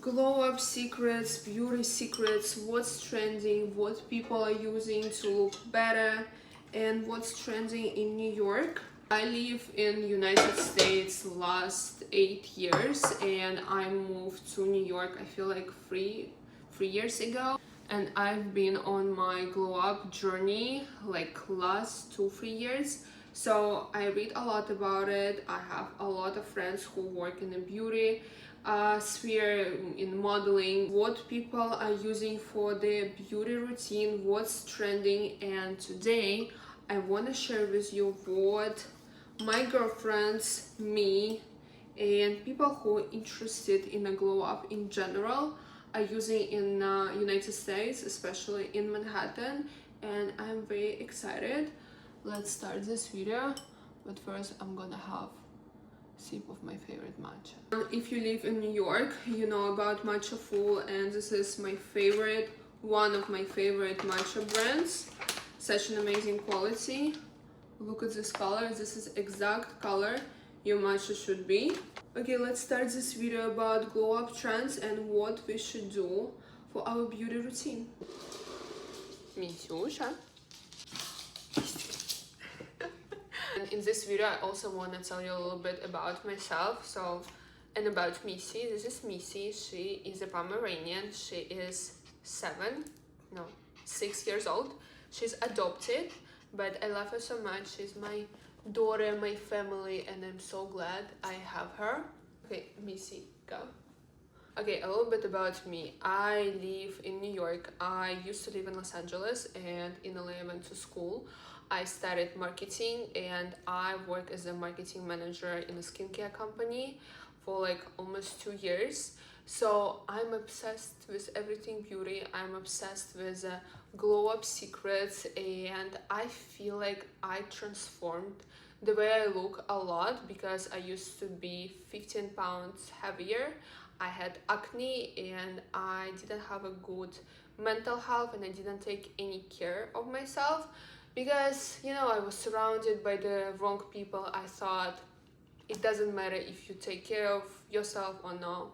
glow up secrets, beauty secrets, what's trending, what people are using to look better, and what's trending in New York. I live in United States last 8 years, and I moved to New York I feel like three years ago, and I've been on my glow up journey like last 2-3 years. So I read a lot about it. I have a lot of friends who work in the beauty sphere, in modeling, what people are using for their beauty routine, what's trending. And today I want to share with you what my girlfriends, me, and people who are interested in a glow up in general are using in United States, especially in Manhattan, and I'm very excited. Let's start this video, but first I'm gonna have a sip of my favorite matcha. If you live in New York, you know about Matcha Full, and this is my favorite, one of my favorite matcha brands. Such an amazing quality. Look at this color. This is exact color your matcha should be. Okay, let's start this video about glow up trends and what we should do for our beauty routine. Mishka. And in this video I also want to tell you a little bit about myself, and about Missy. This is Missy. She is a Pomeranian. She is 6 years old. She's adopted, but I love her so much. She's my daughter, my family, and I'm so glad I have her. Okay, Missy, go. Okay, a little bit about me. I live in New York. I used to live in Los Angeles, and in LA I went to school. I studied marketing, and I work as a marketing manager in a skincare company for like almost 2 years. So I'm obsessed with everything beauty. I'm obsessed with glow up secrets, and I feel like I transformed the way I look a lot, because I used to be 15 pounds heavier. I had acne, and I didn't have a good mental health, and I didn't take any care of myself because, you know, I was surrounded by the wrong people. I thought it doesn't matter if you take care of yourself or no.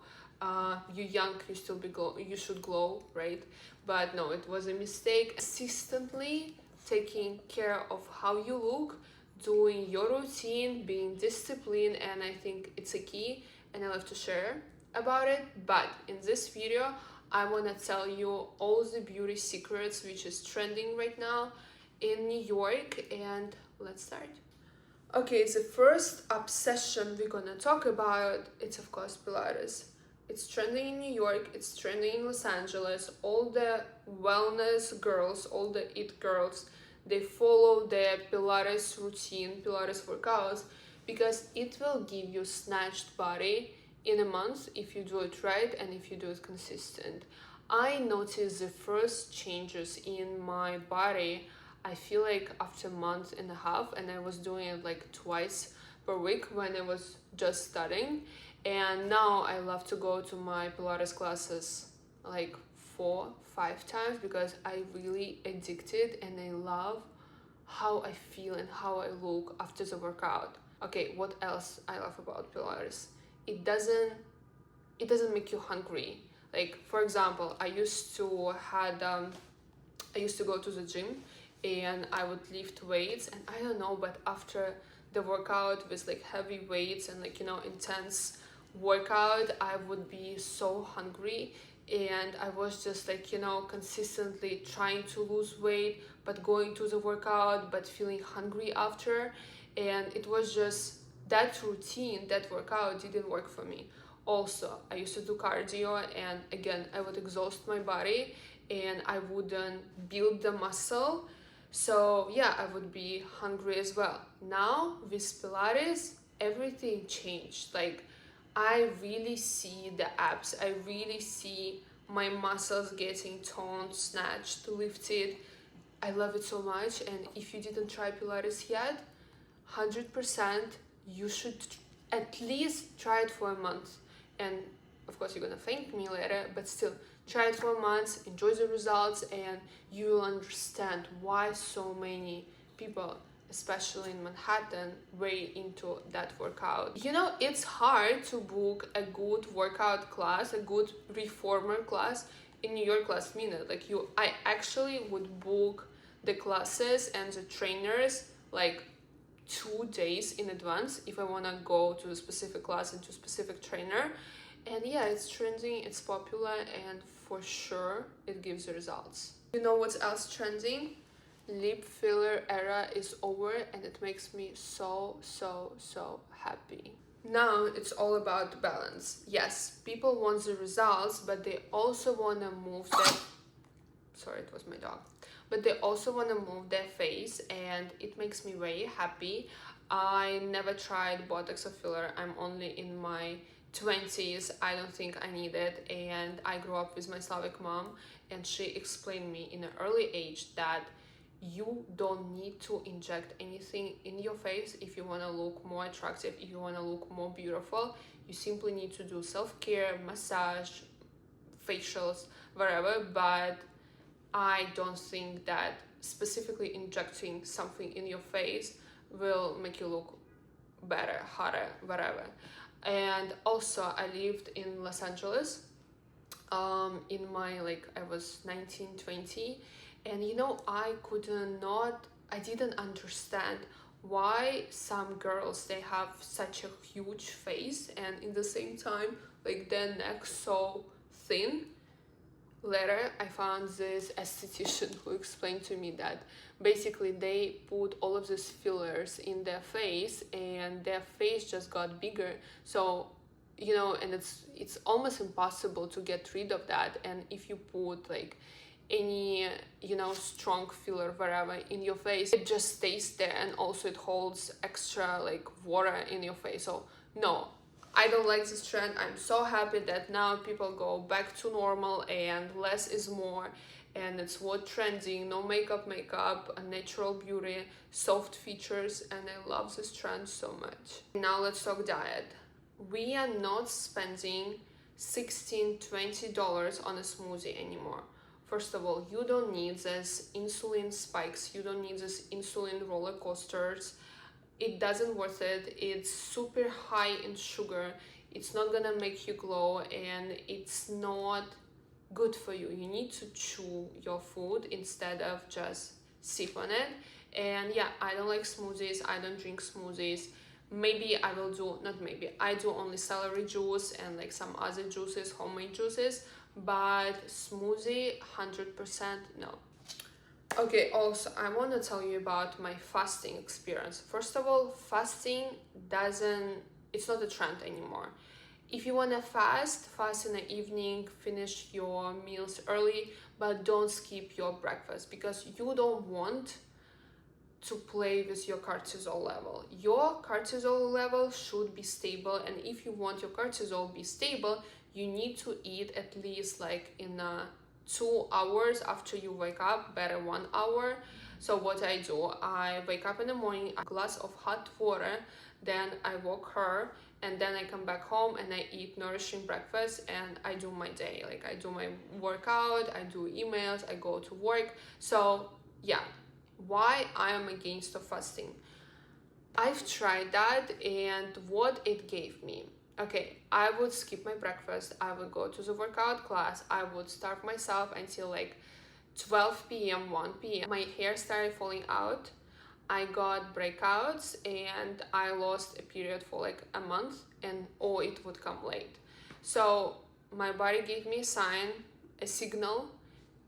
You're young, you should glow, right? But no, it was a mistake. Consistently taking care of how you look, doing your routine, being disciplined, and I think it's a key, and I love to share about it. But in this video I want to tell you all the beauty secrets which is trending right now in New York, and let's start. Okay, the first obsession we're gonna talk about, it's of course Pilates. It's trending in New York, it's trending in Los Angeles. All the wellness girls, all the it girls, they follow their Pilates routine, Pilates workouts, because it will give you snatched body in a month if you do it right and if you do it consistent. I noticed the first changes in my body, I feel like after a month and a half, and I was doing it like twice per week when I was just studying. And now I love to go to my Pilates classes like 4-5 times, because I really addicted, and I love how I feel and how I look after the workout. Okay, what else I love about Pilates? It doesn't make you hungry. Like, for example, I used to go to the gym, and I would lift weights, and I don't know, but after the workout with like heavy weights and like, you know, intense workout, I would be so hungry, and I was just like, you know, consistently trying to lose weight but going to the workout but feeling hungry after, and it was just that routine, that workout didn't work for me. Also, I used to do cardio, and again, I would exhaust my body and I wouldn't build the muscle. So yeah, I would be hungry as well. Now with Pilates, everything changed. Like, I really see the abs. I really see my muscles getting toned, snatched, lifted. I love it so much. And if you didn't try Pilates yet, 100% you should at least try it for a month. And of course you're gonna thank me later, but still, try it for a month, enjoy the results, and you will understand why so many people especially in Manhattan, very into that workout. You know, it's hard to book a good workout class, a good reformer class in New York last minute. Like I actually would book the classes and the trainers like 2 days in advance if I want to go to a specific class and to a specific trainer. And yeah, it's trending, it's popular, and for sure it gives you results. You know what's else trending? Lip filler era is over, and it makes me so happy. Now it's all about balance. Yes, people want the results, but they also want to move their sorry, it was my dog. But they also want to move their face, and it makes me very happy. I never tried Botox or filler. I'm only in my 20s. I don't think I need it, and I grew up with my Slavic mom, and she explained me in an early age that you don't need to inject anything in your face if you want to look more attractive, if you want to look more beautiful. You simply need to do self-care, massage, facials, whatever. But I don't think that specifically injecting something in your face will make you look better, hotter, whatever. And also, I lived in Los Angeles in my, I was 19, 20, and you know, I didn't understand why some girls, they have such a huge face, and in the same time, like, their neck so thin. Later, I found this esthetician who explained to me that basically they put all of these fillers in their face, and their face just got bigger. So, you know, and it's almost impossible to get rid of that. And if you put like any, you know, strong filler wherever in your face, it just stays there, and also it holds extra like water in your face. So no, I don't like this trend. I'm so happy that now people go back to normal and less is more, and it's what trending. No makeup, a natural beauty, soft features, and I love this trend so much. Now let's talk diet. We are not spending $16-20 on a smoothie anymore. First of all, you don't need this insulin spikes, you don't need this insulin roller coasters. It doesn't worth it. It's super high in sugar. It's not gonna make you glow, and it's not good for you. You need to chew your food instead of just sip on it. And yeah, I don't like smoothies. I don't drink smoothies. Maybe I will do, not maybe, I do only celery juice and like some other juices, homemade juices, but smoothie, 100% no. Okay, also, I want to tell you about my fasting experience. First of all, fasting it's not a trend anymore. If you want to fast in the evening, finish your meals early, but don't skip your breakfast, because you don't want to play with your cortisol level. Your cortisol level should be stable, and if you want your cortisol to be stable, you need to eat at least like in 2 hours after you wake up, better 1 hour. So what I do, I wake up in the morning, a glass of hot water, then I walk her, and then I come back home and I eat nourishing breakfast, and I do my day. Like, I do my workout, I do emails, I go to work. So yeah, why I am against the fasting? I've tried that, and what it gave me. Okay, I would skip my breakfast, I would go to the workout class, I would starve myself until like 12 p.m., 1 p.m. My hair started falling out, I got breakouts, and I lost a period for like a month, and it would come late. So my body gave me a sign, a signal.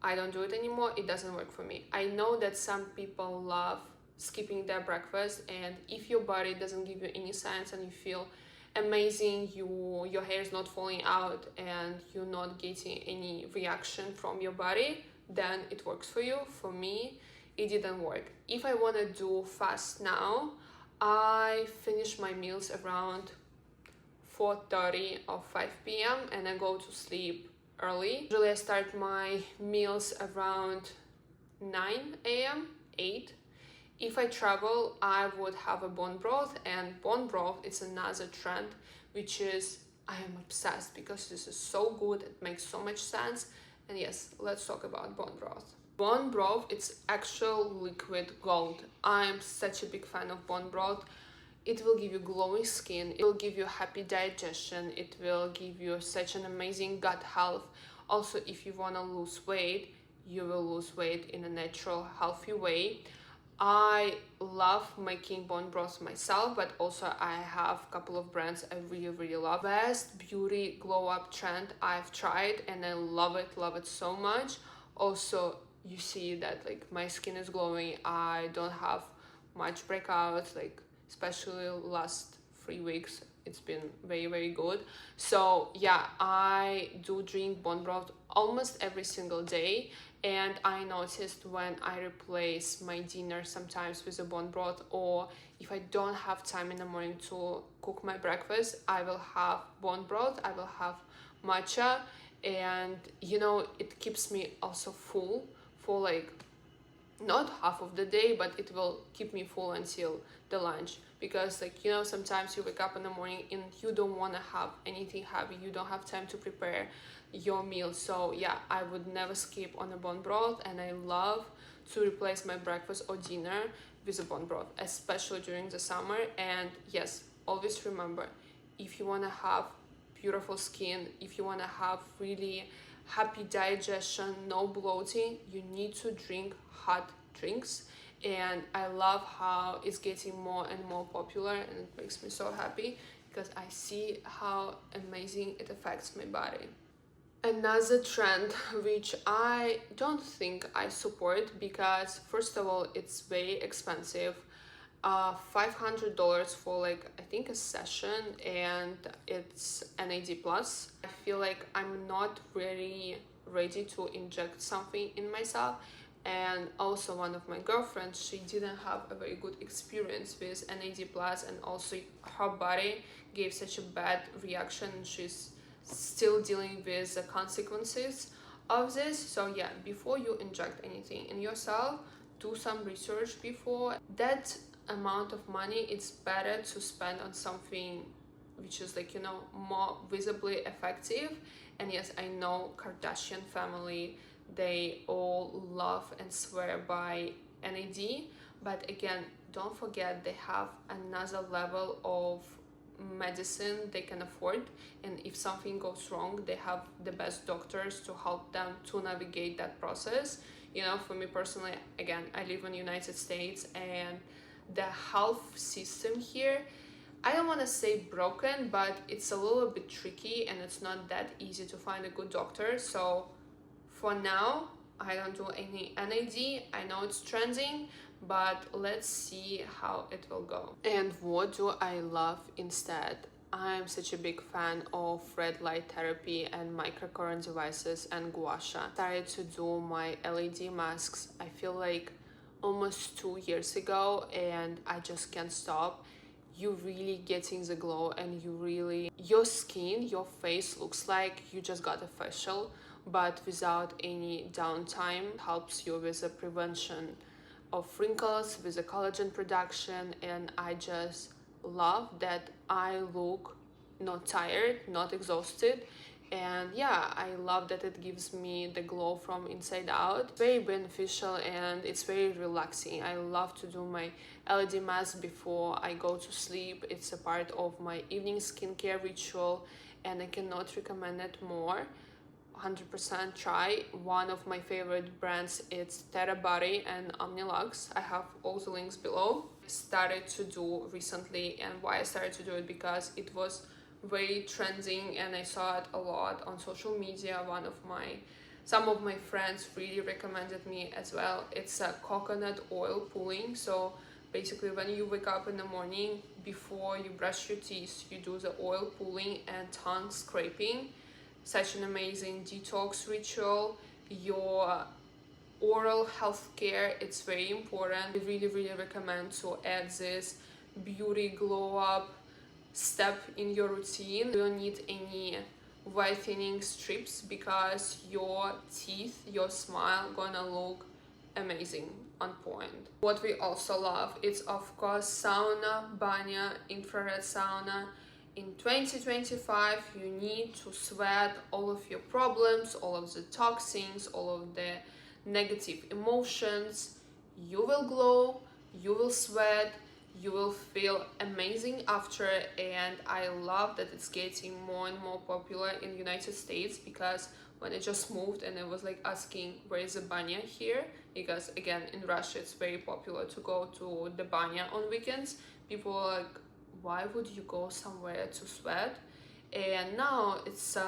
I don't do it anymore, it doesn't work for me. I know that some people love skipping their breakfast, and if your body doesn't give you any signs and you feel amazing, your hair is not falling out and you're not getting any reaction from your body, then it works for you. For me, it didn't work. If I want to do fast now, I finish my meals around 4:30 or 5 p.m. and I go to sleep early. Usually I start my meals around 9 a.m., 8. If I travel, I would have a bone broth, and bone broth is another trend, which is, I am obsessed because this is so good, it makes so much sense. And yes, let's talk about bone broth. Bone broth, it's actual liquid gold. I'm such a big fan of bone broth. It will give you glowing skin, it will give you happy digestion, it will give you such an amazing gut health. Also, if you want to lose weight, you will lose weight in a natural, healthy way. I love making bone broth myself, but also I have a couple of brands I really love. Best beauty glow up trend I've tried, and I love it so much. Also, you see that like my skin is glowing, I don't have much breakouts, like especially last 3 weeks it's been very good. So yeah, I do drink bone broth almost every single day, and I noticed when I replace my dinner sometimes with a bone broth, or if I don't have time in the morning to cook my breakfast, I will have bone broth, I will have matcha, and you know, it keeps me also full for like not half of the day, but it will keep me full until the lunch. Because like, you know, sometimes you wake up in the morning and you don't want to have anything heavy, you don't have time to prepare your meal. So yeah, I would never skip on a bone broth, and I love to replace my breakfast or dinner with a bone broth, especially during the summer. And yes, always remember, if you want to have beautiful skin, if you want to have really happy digestion, no bloating, you need to drink hot drinks. And I love how it's getting more and more popular, and it makes me so happy because I see how amazing it affects my body. Another trend which I don't think I support, because first of all it's very expensive, $500 for like I think a session, and it's NAD plus. I feel like I'm not really ready to inject something in myself. And also one of my girlfriends, she didn't have a very good experience with NAD plus, and also her body gave such a bad reaction, and she's still dealing with the consequences of this. So yeah, before you inject anything in yourself, do some research before. That amount of money, it's better to spend on something which is like, you know, more visibly effective. And yes, I know Kardashian family, they all love and swear by NAD, but again, don't forget they have another level of medicine they can afford, and if something goes wrong, they have the best doctors to help them to navigate that process. You know, for me personally, again, I live in the United States, and the health system here, I don't want to say broken, but it's a little bit tricky, and it's not that easy to find a good doctor. So for now, I don't do any NAD. I know it's trending, but let's see how it will go. And what do I love instead? I'm such a big fan of red light therapy and microcurrent devices and gua sha. Started to do my LED masks, I feel like almost 2 years ago, and I just can't stop. You really getting the glow, and you really, your skin, your face looks like you just got a facial, but without any downtime. It helps you with the prevention of wrinkles, with the collagen production, and I just love that I look not tired, not exhausted. And yeah, I love that it gives me the glow from inside out. Very beneficial, and it's very relaxing. I love to do my LED mask before I go to sleep. It's a part of my evening skincare ritual, and I cannot recommend it more. 100% try. One of my favorite brands, it's Terra Body and Omnilux. I have all the links below. Started to do recently, and why I started to do it, because it was very trending and I saw it a lot on social media. Some of my friends really recommended me as well. It's a coconut oil pulling. So basically, when you wake up in the morning, before you brush your teeth, you do the oil pulling and tongue scraping. Such an amazing detox ritual. Your oral health care, it's very important. I really recommend to add this beauty glow up step in your routine. You don't need any whitening strips, because your teeth, your smile gonna look amazing, on point. What we also love is of course sauna, banya, infrared sauna. In 2025, you need to sweat all of your problems, all of the toxins, all of the negative emotions, you will glow, you will sweat, you will feel amazing after. And I love that it's getting more and more popular in the United States, because when I just moved and I was like asking where is the banya here, because again in Russia it's very popular to go to the banya on weekends. People are like, why would you go somewhere to sweat? And now it's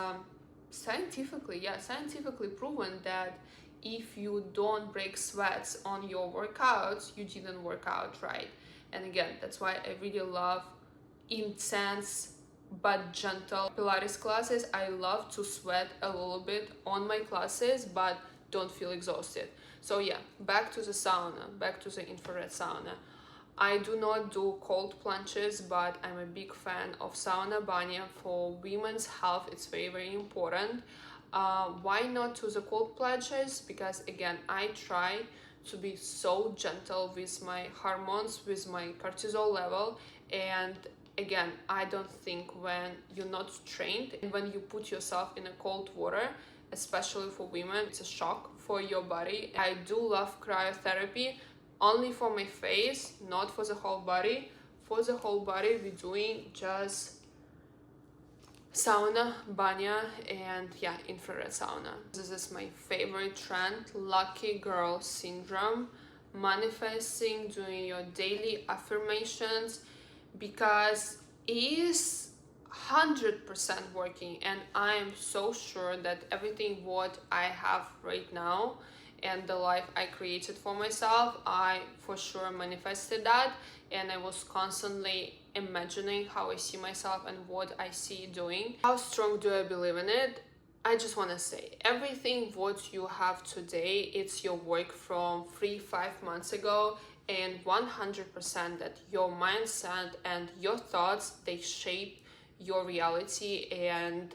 scientifically proven that if you don't break sweats on your workouts, you didn't work out right. And again, that's why I really love intense but gentle Pilates classes. I love to sweat a little bit on my classes but don't feel exhausted. So yeah, back to the sauna, back to the infrared sauna. I do not do cold plunges, but I'm a big fan of sauna banya. For women's health, it's very, very important. Why not to the cold plunges? Because again, I try to be so gentle with my hormones, with my cortisol level. And again, I don't think when you're not trained and when you put yourself in a cold water, especially for women, it's a shock for your body. I do love cryotherapy, only for my face, not for the whole body. For the whole body, we're doing just sauna, banya, and yeah, infrared sauna. This is my favorite trend, lucky girl syndrome, manifesting, doing your daily affirmations, because it is 100% working. And I am so sure that everything what I have right now and the life I created for myself, I for sure manifested that. And I was constantly imagining how I see myself and what I see doing. How strong do I believe in it? I just want to say, everything what you have today, it's your work from 3-5 months ago, and 100% that your mindset and your thoughts, they shape your reality. And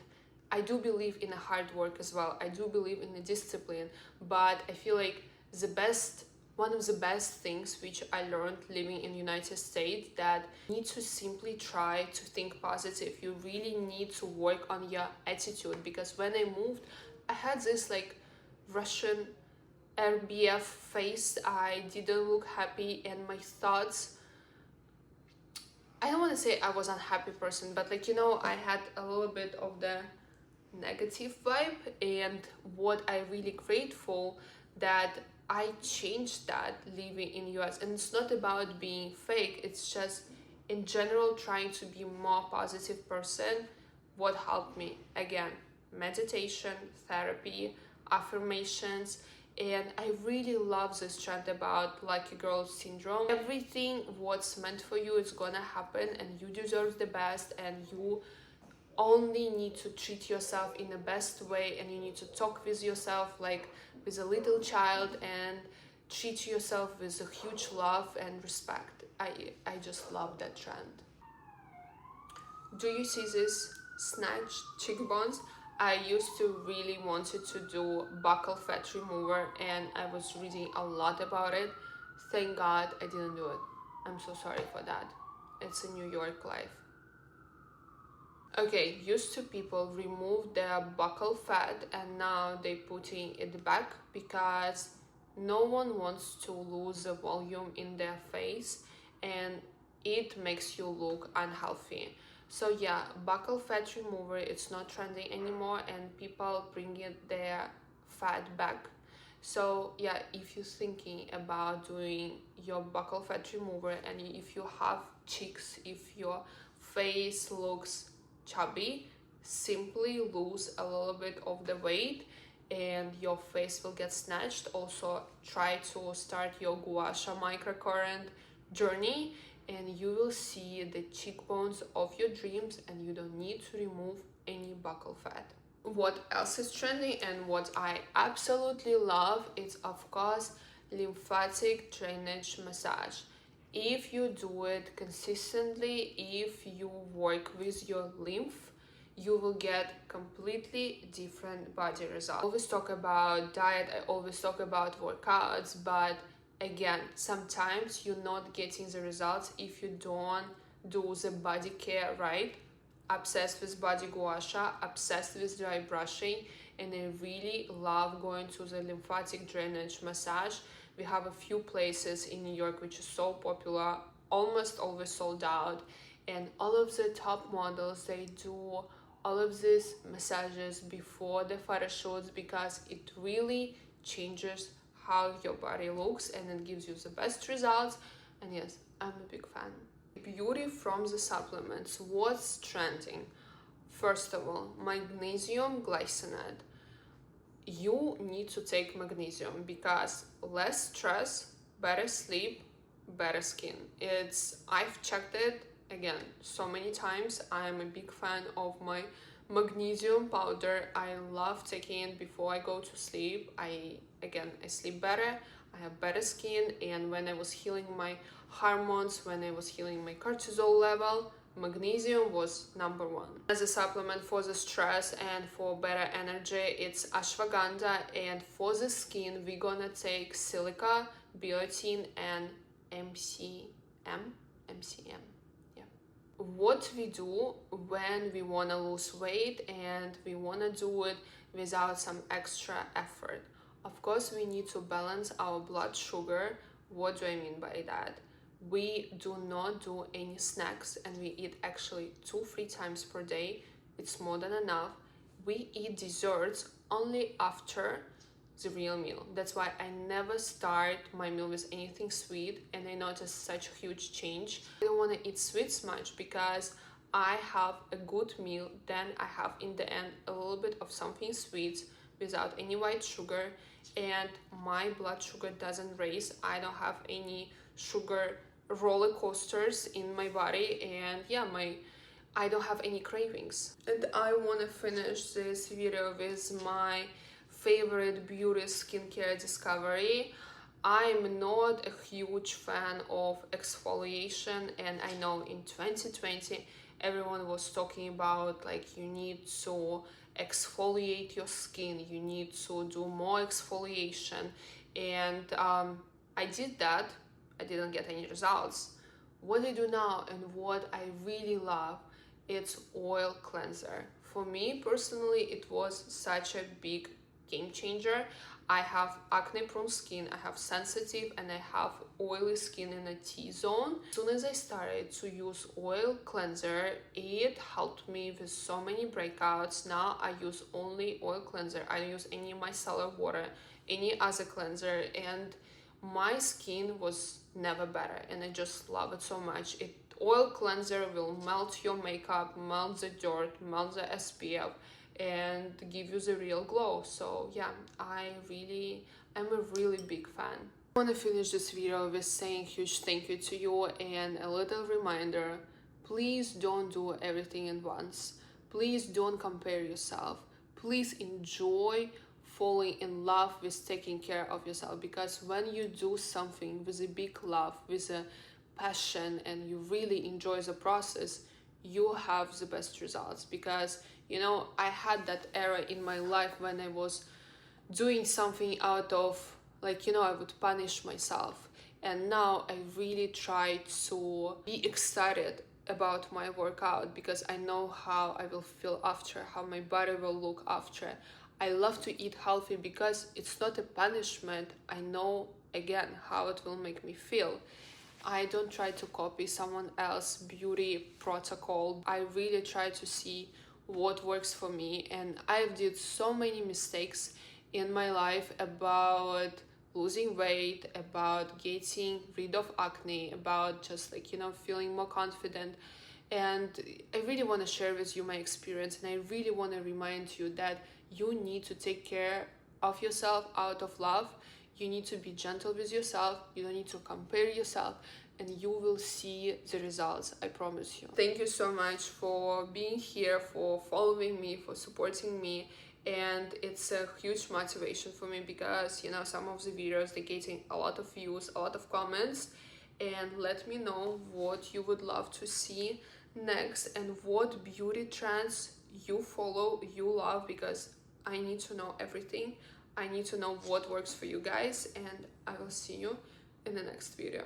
I do believe in hard work as well. I do believe in the discipline, but I feel like one of the best things which I learned living in the United States, that you need to simply try to think positive. You really need to work on your attitude, because when I moved, I had this like Russian RBF face. I didn't look happy, and my thoughts, I don't want to say I was an unhappy person, but like, I had a little bit of the negative vibe. And what I really grateful that I changed that living in US. And it's not about being fake, it's just in general trying to be more positive person. What helped me? Again, meditation, therapy, affirmations. And I really love this trend about lucky girl syndrome. Everything what's meant for you is gonna happen, and you deserve the best, and you only need to treat yourself in the best way, and you need to talk with yourself like with a little child, and treat yourself with a huge love and respect. I just love that trend. Do you see this snatched cheekbones? I used to really wanted to do buccal fat remover, and I was reading a lot about it. Thank God I didn't do it. I'm so sorry for that. It's a New York life. Okay, used to people remove their buccal fat, and now they putting it back because no one wants to lose the volume in their face, and it makes you look unhealthy. So yeah, buccal fat remover, it's not trending anymore, and people bring their fat back. So yeah, if you're thinking about doing your buccal fat remover, and if you have cheeks, if your face looks chubby, simply lose a little bit of the weight and your face will get snatched. Also try to start your gua sha microcurrent journey, and you will see the cheekbones of your dreams, and you don't need to remove any buccal fat. What else is trending and what I absolutely love is, of course, lymphatic drainage massage. If you do it consistently, if you work with your lymph, you will get completely different body results. I always talk about diet, I always talk about workouts, but again, sometimes you're not getting the results if you don't do the body care right. Obsessed with body gua sha, obsessed with dry brushing, and I really love going to the lymphatic drainage massage. We have a few places in New York which is so popular, almost always sold out, and all of the top models, they do all of these massages before the photo shoots because it really changes how your body looks and it gives you the best results. And yes, I'm a big fan. Beauty from the supplements, what's trending? First of all, magnesium glycinate. You need to take magnesium because less stress, better sleep, better skin. I've checked it again so many times. I'm a big fan of my magnesium powder. I love taking it before I go to sleep. I sleep better, I have better skin, and when I was healing my hormones, when I was healing my cortisol level, magnesium was number one. As a supplement for the stress and for better energy, it's ashwagandha, and for the skin, we're gonna take silica, biotin, and MCM. Yeah. What we do when we wanna lose weight and we wanna do it without some extra effort. Of course, we need to balance our blood sugar. What do I mean by that? We do not do any snacks, and we eat actually 2-3 times per day. It's more than enough. We eat desserts only after the real meal. That's why I never start my meal with anything sweet, and I noticed such a huge change. I don't want to eat sweets much because I have a good meal, then I have in the end a little bit of something sweet without any white sugar, and my blood sugar doesn't raise. I don't have any sugar roller coasters in my body, and yeah, I don't have any cravings. And I want to finish this video with my favorite beauty skincare discovery. I'm not a huge fan of exfoliation, and I know in 2020 everyone was talking about like you need to exfoliate your skin, you need to do more exfoliation, and I did that. I didn't get any results. What I do now and what I really love, it's oil cleanser. For me personally, it was such a big game changer. I have acne prone skin, I have sensitive, and I have oily skin in a T-zone. As soon as I started to use oil cleanser, it helped me with so many breakouts. Now I use only oil cleanser. I don't use any micellar water, any other cleanser, and my skin was never better, and I just love it so much. Oil cleanser will melt your makeup, melt the dirt, melt the SPF, and give you the real glow. So yeah, I'm a really big fan. I want to finish this video with saying huge thank you to you and a little reminder: please don't do everything at once. Please don't compare yourself. Please enjoy falling in love with taking care of yourself, because when you do something with a big love, with a passion, and you really enjoy the process, you have the best results. Because I had that era in my life when I was doing something out of I would punish myself, and now I really try to be excited about my workout because I know how I will feel after, how my body will look after. I love to eat healthy because it's not a punishment. I know again how it will make me feel. I don't try to copy someone else's beauty protocol. I really try to see what works for me, and I've did so many mistakes in my life about losing weight, about getting rid of acne, about just feeling more confident. And I really want to share with you my experience, and I really want to remind you that you need to take care of yourself out of love. You need to be gentle with yourself. You don't need to compare yourself, and you will see the results, I promise you. Thank you so much for being here, for following me, for supporting me. And it's a huge motivation for me because some of the videos, they're getting a lot of views, a lot of comments. And let me know what you would love to see next and what beauty trends you follow, you love, because I need to know everything. I need to know what works for you guys, and I will see you in the next video.